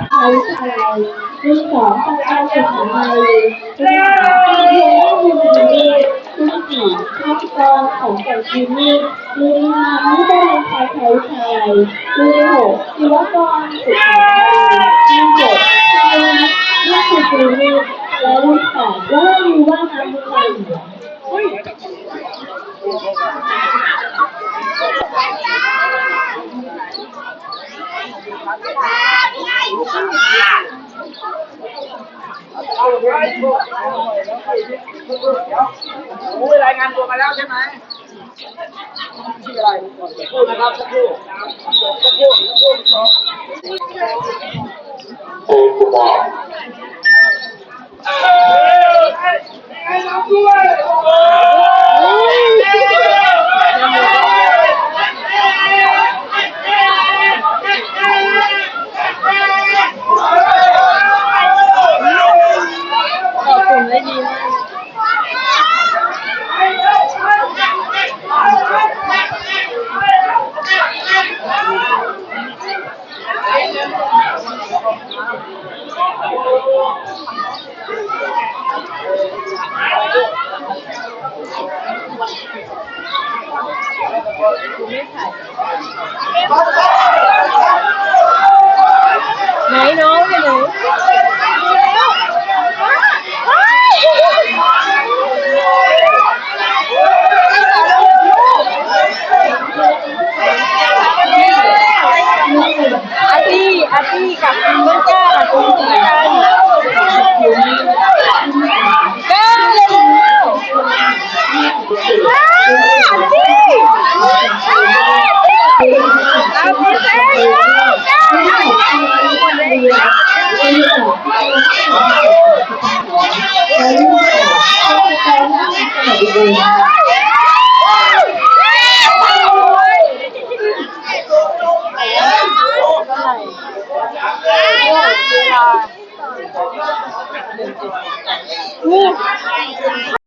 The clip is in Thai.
ไทยไทยมีสองทางการศึกษาไทยมีที่สี่ภาพกรของแก่นยูนิตมีห้าวิทยาลัยไทยไทยมีหกศิลปกรศึกษาไทยมีเจ็ดไทยนักศึกษายูนิตและรุ่นแปดว่ามีว่าน้ำมัน รายงานตัวมาแล้วใช่ไหมชื่ออะไรพูดนะครับสักครู่ให้น้องด้วยขอบคุณได้ดีมากไหนน้องไปไหนอาตี้กับน้องก้าคุยกันก้าเร็วอาตี้